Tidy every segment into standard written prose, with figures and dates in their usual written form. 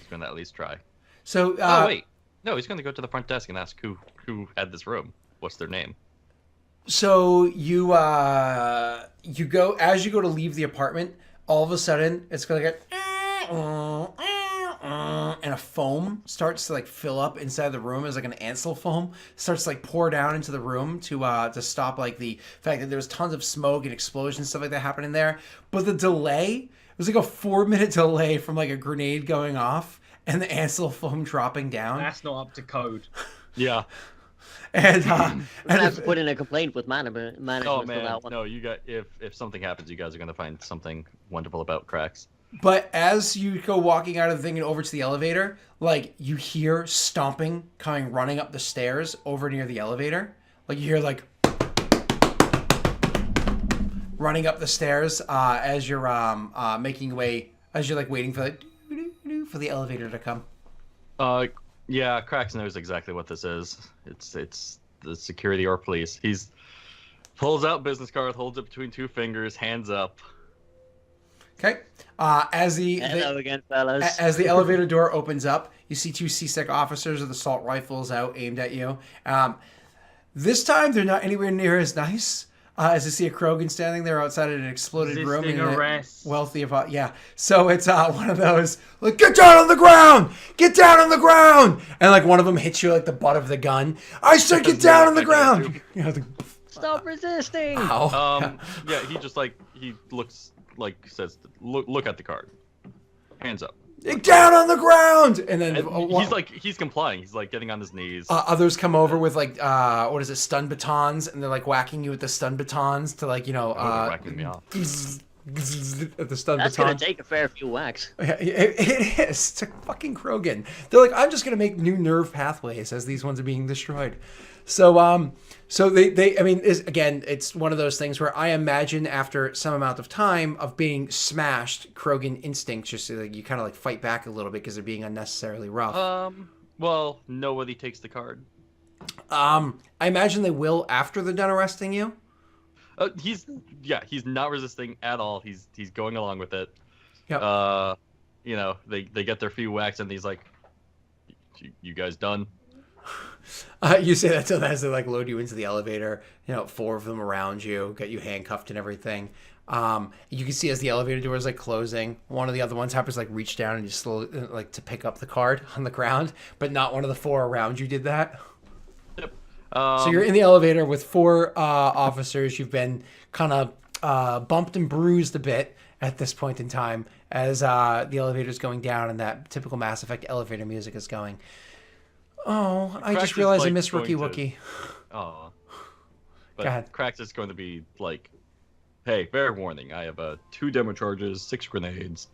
going to at least try. So, oh wait, no, he's going to go to the front desk and ask who had this room. What's their name? So you go as you go to leave the apartment. All of a sudden, it's going to get and a foam starts to like fill up inside the room as like an Ansel foam starts to like pour down into the room to stop like the fact that there was tons of smoke and explosions stuff like that happening there. But the delay, it was like a 4-minute delay from like a grenade going off and the Ansel foam dropping down. That's not up to code. Yeah. And I have to put in a complaint with management Oh for man, that one. no, you got if something happens, you guys are going to find something wonderful about cracks. But as you go walking out of the thing and over to the elevator, like you hear stomping coming running up the stairs over near the elevator. Like you hear like running up the stairs as you're making way as you're like waiting for the elevator to come. Yeah, Cracks knows exactly what this is. It's the security or police. He's pulls out business card, holds it between two fingers, hands up. Okay. Hello again, fellas. As the elevator door opens up, you see two CSEC officers with assault rifles out aimed at you. This time, they're not anywhere near as nice. As you see a Krogan standing there outside of an exploded room. Resisting arrest. Wealthy of yeah. So it's one of those like get down on the ground, get down on the ground, and like one of them hits you like the butt of the gun. I said get down on the ground. You know, Stop resisting! Ow. Yeah, he just like he looks like says look at the card, hands up. Get down on the ground, and then he's complying. He's like getting on his knees. Others come over with like what is it, stun batons, and they're like whacking you with the stun batons to like whacking me off. At the stun That's baton. gonna take a fair few whacks. Yeah, it is. It's a fucking Krogan. They're like, I'm just gonna make new nerve pathways as these ones are being destroyed. So they I mean, again, it's one of those things where I imagine after some amount of time of being smashed, Krogan instincts just like you kind of like fight back a little bit because they're being unnecessarily rough. Well, nobody takes the card. I imagine they will after they're done arresting you. He's not resisting at all. He's going along with it. Yep. They get their few whacks and he's like, you guys done? You say that to them as they like load you into the elevator. 4 of them around you, get you handcuffed and everything. You can see as the elevator door is like closing, one of the other ones happens to like reach down and just slowly like to pick up the card on the ground, but not one of the 4 around you did that. Yep. So you're in the elevator with 4 officers. You've been kind of bumped and bruised a bit at this point in time as the elevator's going down and that typical Mass Effect elevator music is going. Oh, I just realized I missed Rookie Wookie. Oh. Go ahead. Cracks is going to be like, hey, fair warning. I have 2 demo charges, 6 grenades,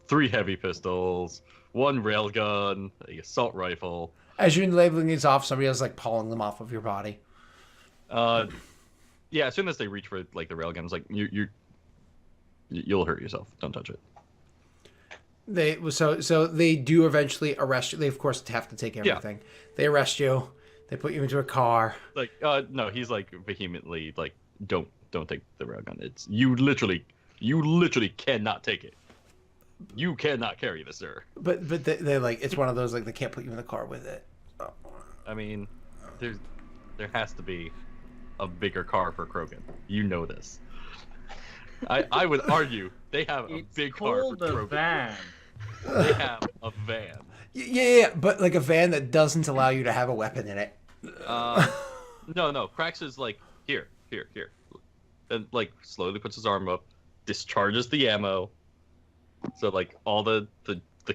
3 heavy pistols, 1 railgun, an assault rifle. As you're labeling these off, somebody else is like pulling them off of your body. Yeah, as soon as they reach for like the railgun, it's like you'll hurt yourself. Don't touch it. So they do eventually arrest you. They of course have to take everything. Yeah. They arrest you. They put you into a car. Like no, he's like vehemently like don't take the railgun. It's you literally cannot take it. You cannot carry this, sir. But they like it's one of those like they can't put you in the car with it. Oh. I mean, there has to be a bigger car for Krogan. You know this. I would argue they have a big car for Krogan. Van. They have a van. Yeah, but like a van that doesn't allow you to have a weapon in it. No. Krax is like here, and like slowly puts his arm up, discharges the ammo. So like all the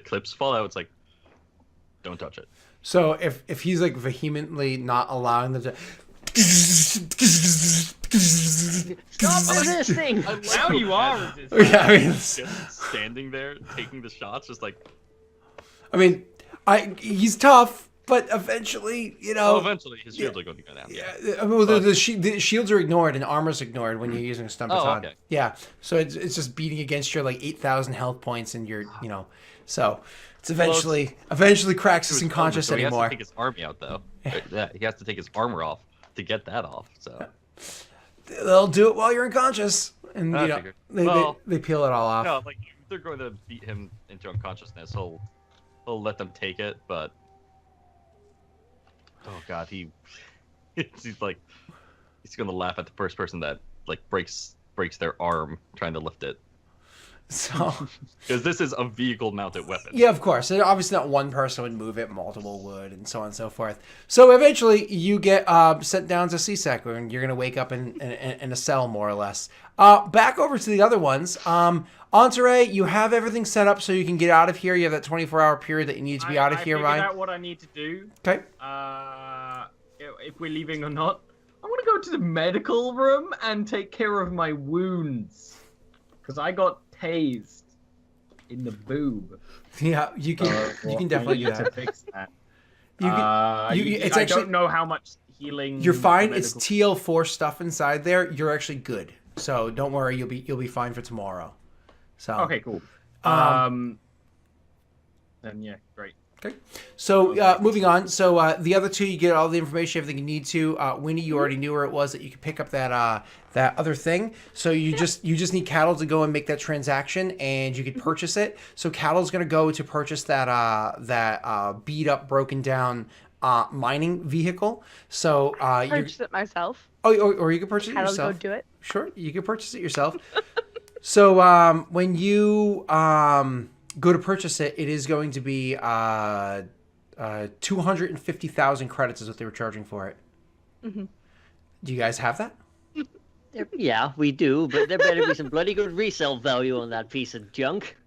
clips fall out. It's like, don't touch it. So if he's like vehemently not allowing them to. Stop resisting! Now you are resisting. Yeah, I mean, just standing there taking the shots, just like. I mean, he's tough, but eventually, eventually his shields are going to go down. Yeah. Well, the shields are ignored and armor's ignored when you're using a stun baton. Okay. Yeah. So it's just beating against your like 8,000 health points and your so it's eventually Cracks isn't conscious anymore. He has to take his army out though. Yeah, he has to take his armor off to get that off. So they'll do it while you're unconscious, and they peel it all off. No, like they're going to beat him into unconsciousness, he'll let them take it. But oh god, he's like he's gonna laugh at the first person that like breaks their arm trying to lift it. So, because this is a vehicle-mounted weapon. Yeah, of course. And obviously, not one person would move it; multiple would, and so on and so forth. So eventually, you get sent down to C-Sec, and you're gonna wake up in a cell, more or less. Back over to the other ones. Entourage, you have everything set up so you can get out of here. You have that 24-hour period that you need to be out of here, Ryan. I Ryan. figured out what I need to do. Okay. If we're leaving or not, I want to go to the medical room and take care of my wounds, because I got tased in the boob. Yeah, you can definitely do that. To fix that. It's I actually, don't know how much healing. You're fine. It's TL4 stuff inside there. You're actually good. So don't worry. You'll be fine for tomorrow. So okay, cool. Then yeah, great. Okay. So moving on. So the other two, you get all the information, everything you need to. Winnie, you already knew where it was that you could pick up that other thing. So you just need Cattle to go and make that transaction, and you could purchase it. So Cattle's going to go to purchase that beat up, broken down mining vehicle. So I purchased it myself. Oh, or you can purchase it Cattle yourself. go do it. Sure, you can purchase it yourself. So when you go to purchase it, it is going to be 250,000 credits is what they were charging for it. Mm-hmm. Do you guys have that? Yeah, we do, but there better be some bloody good resale value on that piece of junk.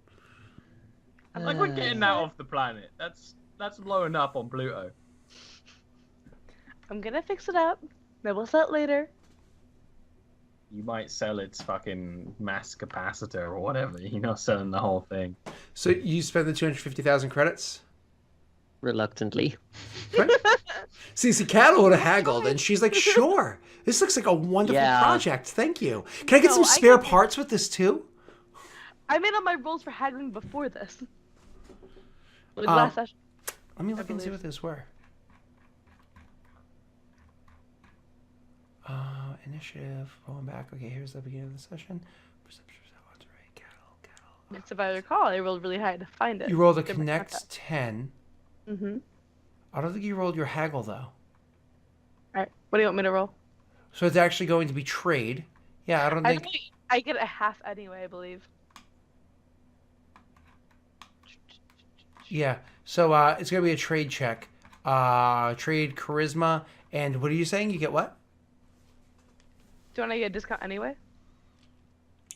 Like we're getting that off the planet. That's blowing up on Pluto. I'm gonna fix it up. Maybe we'll sell it later. You might sell its fucking mass capacitor or whatever. You're not selling the whole thing. So you spend the 250,000 credits? Reluctantly. Right? See, Cattle would have haggled, and she's like, sure. This looks like a wonderful project. Thank you. Can I get some spare parts with this, too? I made all my rolls for haggling before this. Like last session. Let me look and see what those were. Initiative, going back. Okay, here's the beginning of the session. Perception, cattle. It's if I recall, I rolled really high to find it. You rolled a Connect 10. Mm-hmm. I don't think you rolled your haggle, though. All right. What do you want me to roll? So it's actually going to be trade. Yeah, I don't think... I get a half anyway, I believe. Yeah, so it's going to be a trade check. Trade charisma. And what are you saying? You get what? Do you want to get a discount anyway?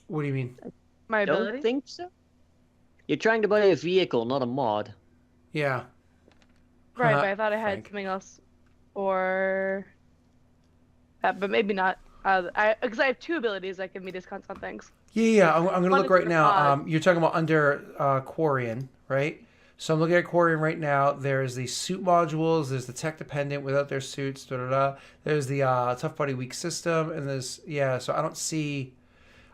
What do you mean? My ability? Don't think so. You're trying to buy a vehicle, not a mod. Yeah. Right, but I thought I had something else. Or... but maybe not. Because I have two abilities that give me discounts on things. Yeah. I'm going to look right now. You're talking about under Quarian, right? So I'm looking at Quarian right now. There's the suit modules. There's the tech dependent without their suits. There's the tough body weak system, and there's so I don't see.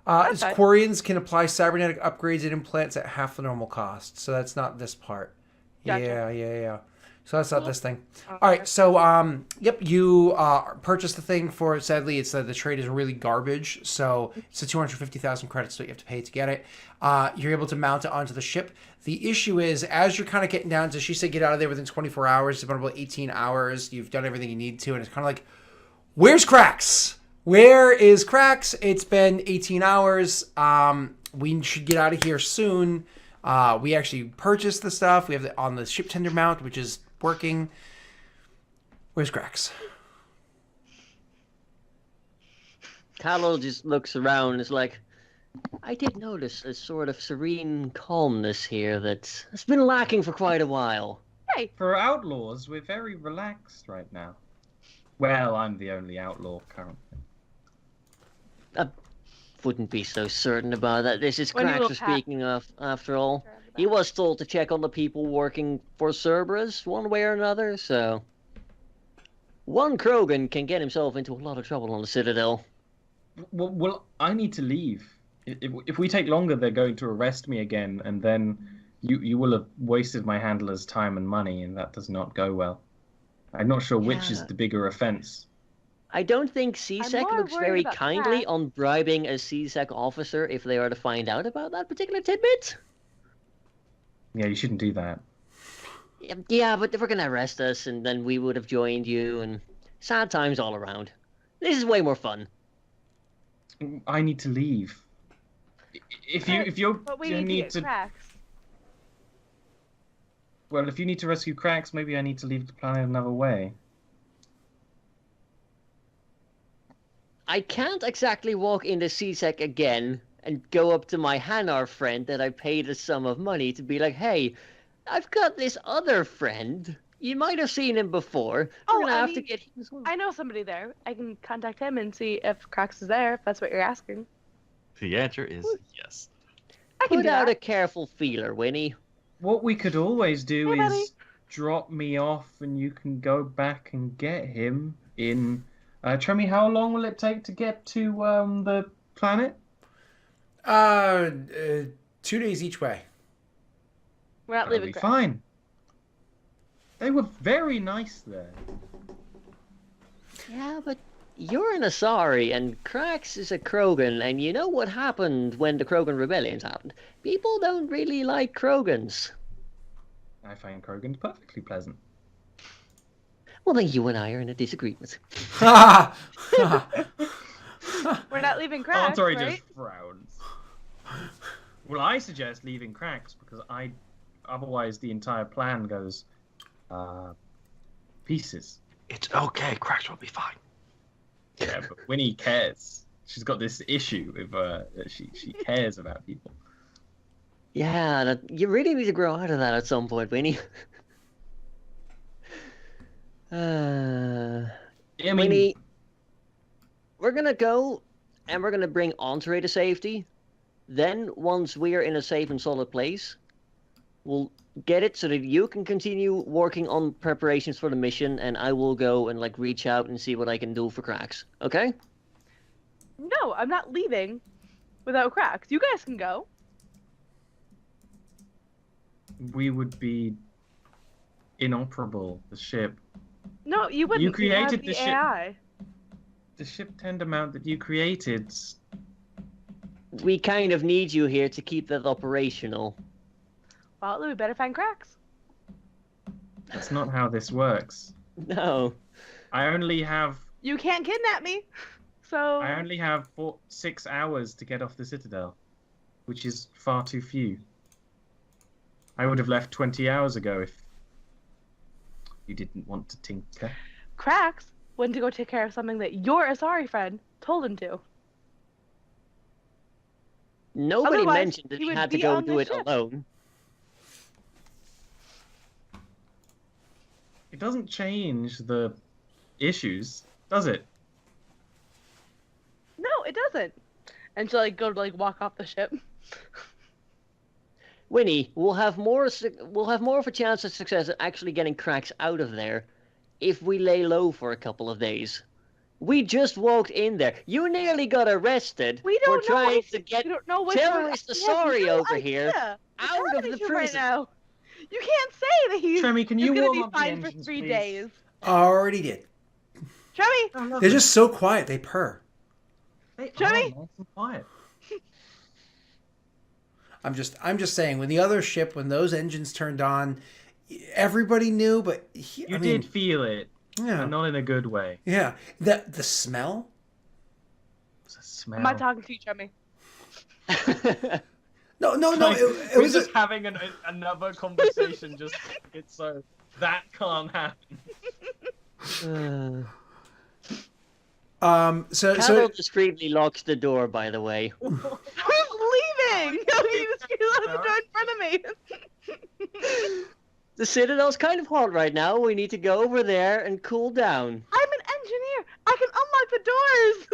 Quarians can apply cybernetic upgrades and implants at half the normal cost. So that's not this part. Gotcha. Yeah. So that's not this thing. Okay. All right. So yep, you purchased the thing for. Sadly, it's the trade is really garbage. So it's the 250,000 credits that you have to pay to get it. You're able to mount it onto the ship. The issue is, as you're kind of getting down to, she said get out of there within 24 hours. It's about 18 hours. You've done everything you need to, and it's kind of like, where's Cracks? Where is Cracks? It's been 18 hours. We should get out of here soon. We actually purchased the stuff. We have it on the ship tender mount, which is working. Where's Cracks? Carlo just looks around and is like, I did notice a sort of serene calmness here that has been lacking for quite a while. Hey! For outlaws, we're very relaxed right now. Well, I'm the only outlaw currently. I wouldn't be so certain about that. This is Cracks we're speaking of, after all. He was told to check on the people working for Cerberus one way or another, so... One Krogan can get himself into a lot of trouble on the Citadel. Well, I need to leave. If we take longer, they're going to arrest me again, and then you will have wasted my handler's time and money, and that does not go well. I'm not sure which is the bigger offense. I don't think CSEC more looks worried very about kindly Crack. on bribing a CSEC officer if they are to find out about that particular tidbit. Yeah, you shouldn't do that. Yeah, but they were gonna arrest us, and then we would have joined you, and sad times all around. This is way more fun. I need to leave. If you But we you need need to get to Cracks. well, if you need to rescue Cracks, maybe I need to leave the planet another way. I can't exactly walk into CSEC again and go up to my Hanar friend that I paid a sum of money to be like, hey, I've got this other friend. You might have seen him before. We're gonna have to get him as well. I know somebody there. I can contact him and see if Cracks is there, if that's what you're asking. The answer is yes. I can Put do out that. a careful feeler, Winnie. What we could always do Hey, buddy. is drop me off, and you can go back and get him in. Tremi, how long will it take to get to the planet? 2 days each way. We're not That'll leaving be Cracks. fine. They were very nice there. Yeah, but you're an Asari, and Krax is a Krogan, and you know what happened when the Krogan rebellions happened? People don't really like Krogans. I find Krogans perfectly pleasant. Well, then you and I are in a disagreement. We're not leaving Cracks, Artori right? just frowns. Well, I suggest leaving Cracks because otherwise the entire plan goes pieces. It's okay. Cracks will be fine. Yeah, but Winnie cares. She's got this issue with that she cares about people. Yeah, you really need to grow out of that at some point, Winnie. I mean, Winnie, we're gonna go, and we're gonna bring Entree to safety. Then, once we are in a safe and solid place, we'll get it so that you can continue working on preparations for the mission, and I will go and like reach out and see what I can do for Cracks. Okay? No, I'm not leaving without Cracks. You guys can go. we would be inoperable. The ship, No, you wouldn't. You You'd created have the the ship. AI. the ship tender mount that you created. We kind of need you here to keep that operational. Well, we better find Cracks. That's not how this works. No. I only have You can't kidnap me. So 6 hours to get off the Citadel, which is far too few. I would have left 20 hours ago if you didn't want to tinker. Cracks went to go take care of something that your Asari friend told him to. Nobody Otherwise, mentioned that he he would had to be go on do the it ship. alone. It doesn't change the issues, does it? No, it doesn't. And she'll like go to like walk off the ship. Winnie, we'll have more of a chance of success at actually getting Cracks out of there if we lay low for a couple of days. We just walked in there. You nearly got arrested We for don't know trying if to get we don't know which terrorist one. We have Asari no over here idea what's out of happening the to him right prison. now. You can't say that he's Tremi, can you gonna warm be up the fine for engines, 3 please? days. Already did. Tremi, They're just so quiet. They purr. They Joey? are nice and quiet. I'm just saying, when the other ship, when those engines turned on, everybody knew, but You did feel it, yeah, but not in a good way. yeah. The smell. It's a smell. I'm not talking to you, Tremi. No. Like, It we're was just having another conversation. Just it's so that can't happen. So Carol discreetly locks the door, by the way. Who's leaving? No, you just left the door in front of me. The Citadel's kind of hot right now. We need to go over there and cool down. I'm an engineer. I can unlock the doors.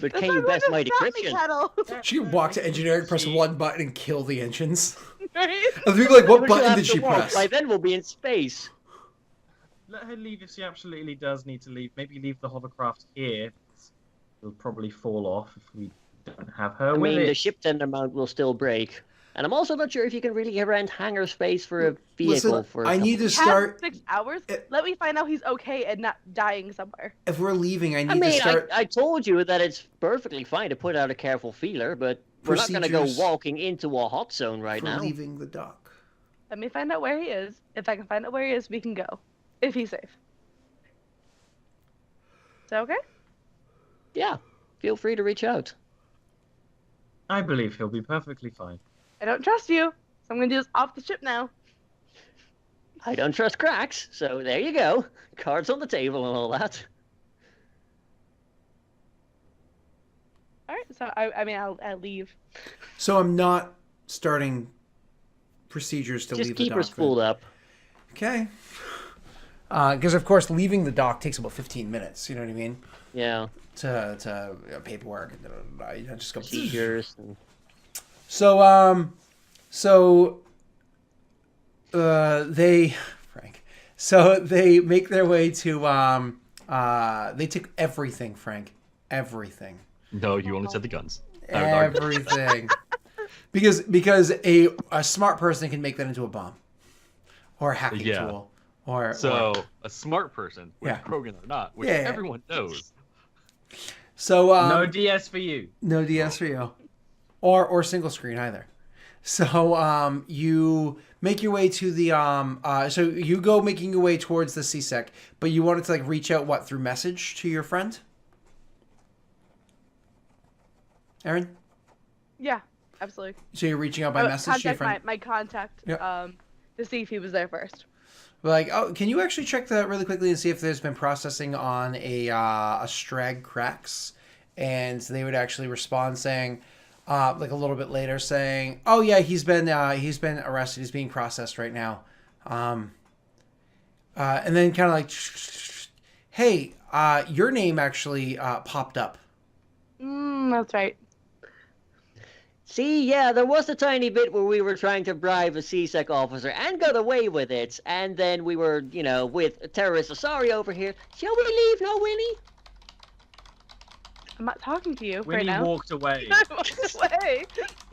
But That's can you not best going my to stop me, decryption? Kettle. she can walk to engineering, press one button, and kill the engines. Right? And people are like, what But she'll button have did to she walk. press? By then we'll be in space. Let her leave if she absolutely does need to leave. Maybe leave the hovercraft here. It'll probably fall off if we don't have her I with mean, it. the ship tender mount will still break. And I'm also not sure if you can really rent hangar space for a vehicle. Listen, I need to Have start. 6 hours. Let me find out he's okay and not dying somewhere. If we're leaving, I need to start. I told you that it's perfectly fine to put out a careful feeler, but we're not going to go walking into a hot zone right now. Leaving the dock. Let me find out where he is. If I can find out where he is, we can go. If he's safe. Is that okay? Yeah. Feel free to reach out. I believe he'll be perfectly fine. I don't trust you, so I'm going to do this off the ship now. I don't trust cracks, so there you go. Cards on the table and all that. All right, so I'll leave. So I'm not starting procedures to leave the dock. Just keep her spooled up. Okay. Because of course leaving the dock takes about 15 minutes. You know what I mean? Yeah. To paperwork and just go. Procedures. So they make their way to they took everything, Frank. Everything. No, you only said the guns. Everything. because a smart person can make that into a bomb. Or a hacking tool. Or a smart person, whether Krogan or not, which everyone knows. So no DS for you. No DS for you. Or single screen either. So you make your way to the so you go making your way towards the CSEC, but you wanted to like reach out through message to your friend? Aaron? Yeah, absolutely. So you're reaching out by message to your friend? My contact to see if he was there first. Like, oh, can you actually check that really quickly and see if there's been processing on a Strag Cracks? And they would actually respond saying, like a little bit later, saying, "Oh yeah, he's been arrested. He's being processed right now." And then kind of like, "Hey, your name actually popped up." That's right. See, yeah, there was a tiny bit where we were trying to bribe a CSEC officer and got away with it. And then we were, with terrorist Asari over here. Shall we leave now, Winnie? I'm not talking to you Winnie right now. Walked away. I walked away.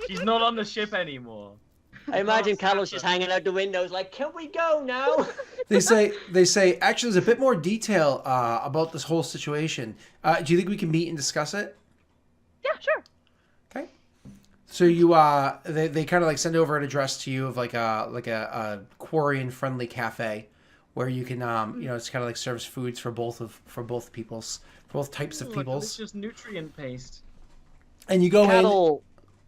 She's not on the ship anymore. I imagine Carlos just hanging out the windows like, can we go now? They say, actually, there's a bit more detail about this whole situation. Do you think we can meet and discuss it? Yeah, sure. Okay. So you they kind of like send over an address to you of like a Quarian friendly cafe where you can it's kind of like serves foods for both types of peoples. It's just nutrient paste. And you go in.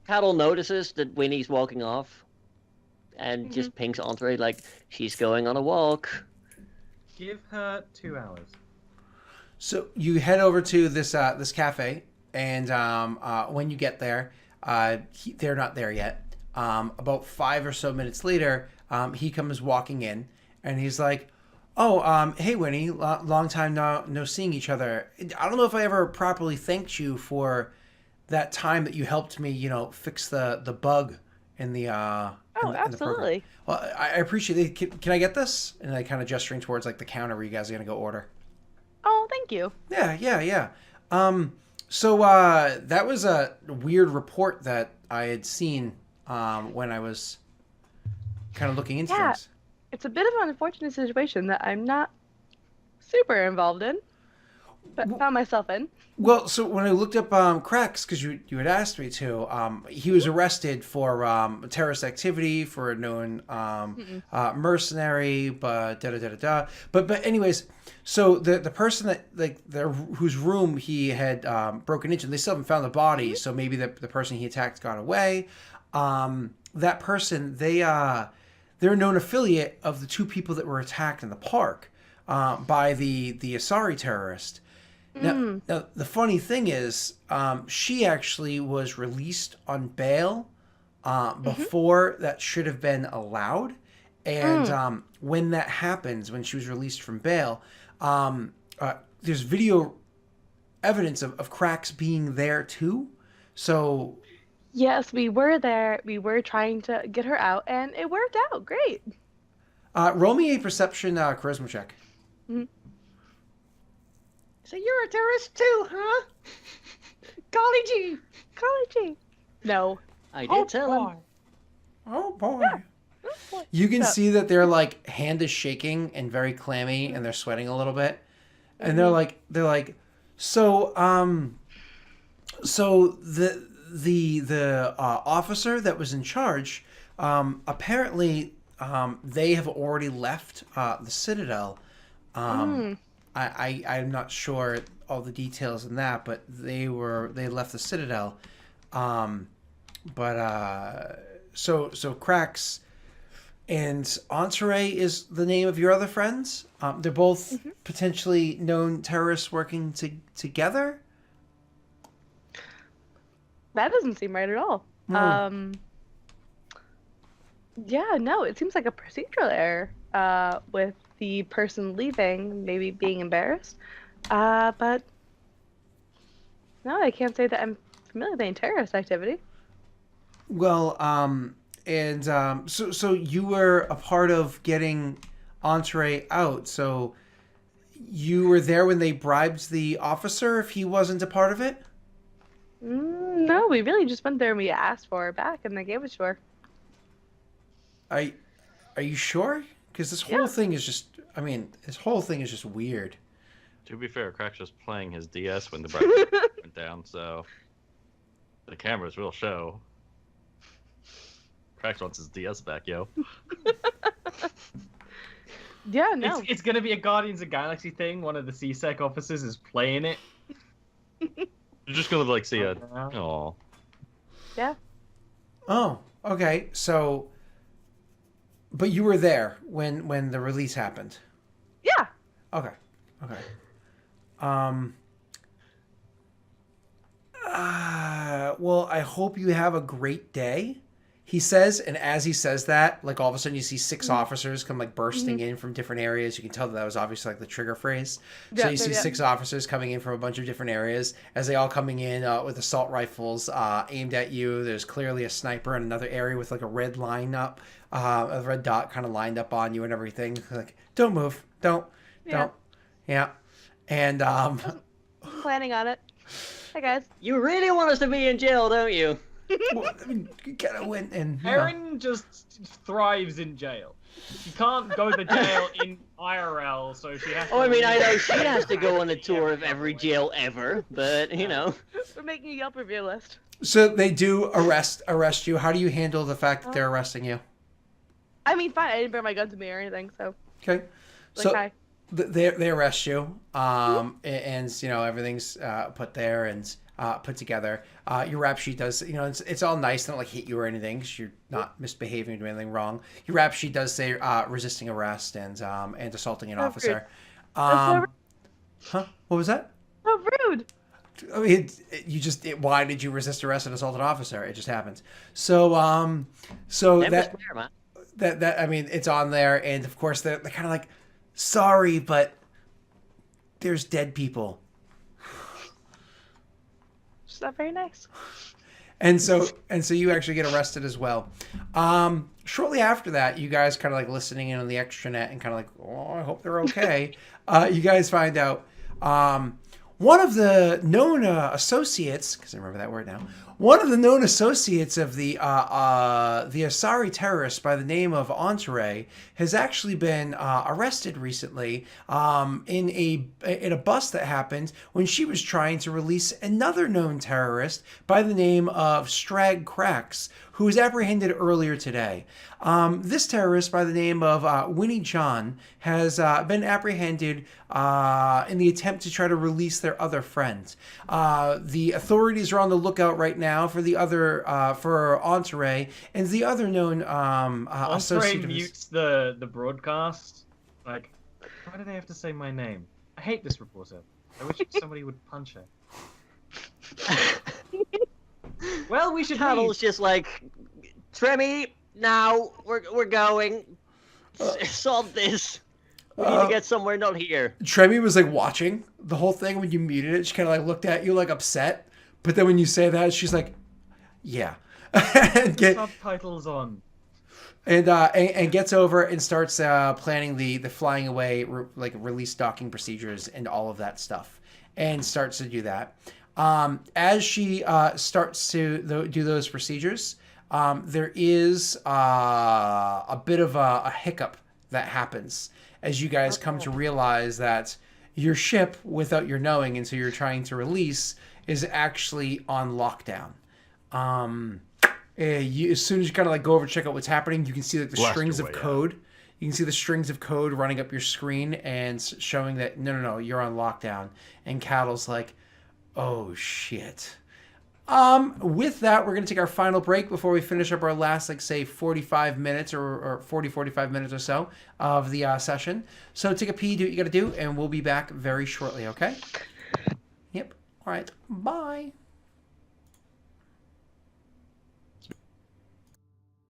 Cattle notices that Winnie's walking off, and just pings Andre like she's going on a walk. Give her 2 hours. So you head over to this cafe, and when you get there, they're not there yet. About 5 or so minutes later, he comes walking in, and he's like, "Oh, hey Winnie, long time no seeing each other. I don't know if I ever properly thanked you for that time that you helped me, fix the bug in the absolutely. in the program. Well, I appreciate it. Can I get this?" And I kind of gesturing towards like the counter where you guys are gonna go order. Oh, thank you. Yeah. So that was a weird report that I had seen when I was kind of looking into things. It's a bit of an unfortunate situation that I'm not super involved in, but found myself in. Well, so when I looked up Cracks, because you had asked me to, he was arrested for terrorist activity, for a known mercenary, but da-da-da-da-da. But anyways, so the person that whose room he had broken into, they still haven't found the body, so maybe the person he attacked got away. That person, they're a known affiliate of the 2 people that were attacked in the park by the Asari terrorist. Now, the funny thing is, she actually was released on bail before that should have been allowed. And when that happens, when she was released from bail, there's video evidence of Cracks being there too. So... Yes, we were there. We were trying to get her out, and it worked out great. Roll me a perception charisma check. Mm-hmm. So you're a terrorist too, huh? Golly gee. No. I did tell him. Oh boy. You can see that their like hand is shaking and very clammy, and they're sweating a little bit, and they're like, so the officer that was in charge, apparently, they have already left the Citadel. I'm not sure all the details in that, but they left the Citadel. So Cracks and Entourage is the name of your other friends. They're both potentially known terrorists working together. That doesn't seem right at all. Yeah, no, it seems like a procedural error with the person leaving maybe being embarrassed. But no, I can't say that I'm familiar with any terrorist activity. Well, so you were a part of getting Entourage out. So you were there when they bribed the officer if he wasn't a part of it? No, we really just went there and we asked for her back and they gave it to her. Are you sure? Because this whole thing is just, weird. To be fair, Crack's just playing his DS when the brightness went down, so the cameras will show. Crax wants his DS back, yo. Yeah, no. It's gonna be a Guardians of Galaxy thing. One of the CSEC officers is playing it. You're just gonna like see a. Oh. Yeah. Oh, okay. So, but you were there when the release happened. Yeah. Okay. Well, I hope you have a great day. He says, and as he says that, like all of a sudden you see 6 officers come like bursting in from different areas. You can tell that was obviously like the trigger phrase. So you see 6 officers coming in from a bunch of different areas as they all coming in with assault rifles aimed at you. There's clearly a sniper in another area with like a red line up, a red dot kind of lined up on you and everything. Like, don't move. Don't. Yeah. And planning on it. Hi guys. You really want us to be in jail, don't you? Well, I mean, you gotta win. And Erin just thrives in jail. She can't go to jail in IRL, so she has to... Oh, I mean, I know she has to go on a tour of every jail ever, but, you know. We're making a Yelp review list. So they do arrest you. How do you handle the fact that they're arresting you? I mean, fine. I didn't bring my gun to me or anything, so... Okay. Like, So hi. they arrest you, and you know, everything's put there and put together. Your rap sheet does, you know, it's all nice. They don't like hit you or anything because you're not misbehaving or doing anything wrong. Your rap sheet does say resisting arrest and assaulting an officer. That's Huh? What was that? so rude. I mean, why did you resist arrest and assault an officer? It just happens. So that I mean, it's on there, and of course they're kind of like, sorry, but there's dead people. It's not very nice. And so you actually get arrested as well. Shortly after that, you guys kind of like listening in on the extranet and kind of like, oh, I hope they're okay. You guys find out one of the known associates, because I remember that word now, one of the known associates of the Asari terrorist by the name of Entourage has actually been arrested recently in a bust that happened when she was trying to release another known terrorist by the name of Strag Cracks, who was apprehended earlier today. This terrorist by the name of Winnie John has been apprehended in the attempt to try to release their other friends. The authorities are on the lookout right now for the other for Entourage and the other known associate. Entourage mutes the broadcast. Like, why do they have to say my name? I hate this reporter. I wish somebody would punch her. Well, we should Cuddle's just like, Tremmy, now we're going. Solve this. We need to get somewhere not here. Tremmy was like watching the whole thing when you muted it. She kind of like looked at you like upset, but then when you say that, she's like, "Yeah." and subtitles on. And gets over and starts planning the flying away release docking procedures and all of that stuff, and starts to do that. As she starts to do those procedures, there is a bit of a hiccup that happens as you guys come to realize that your ship, without your knowing, and so you're trying to release, is actually on lockdown. As soon as you kind of like go over to check out what's happening, you can see like the strings of code. Yeah. You can see the strings of code running up your screen and showing that no, you're on lockdown. And Cattle's like, oh shit. With that, we're going to take our final break before we finish up our last, like, say, 45 minutes or 45 minutes or so of the session. So take a pee, do what you got to do, and we'll be back very shortly, okay? Yep. All right. Bye.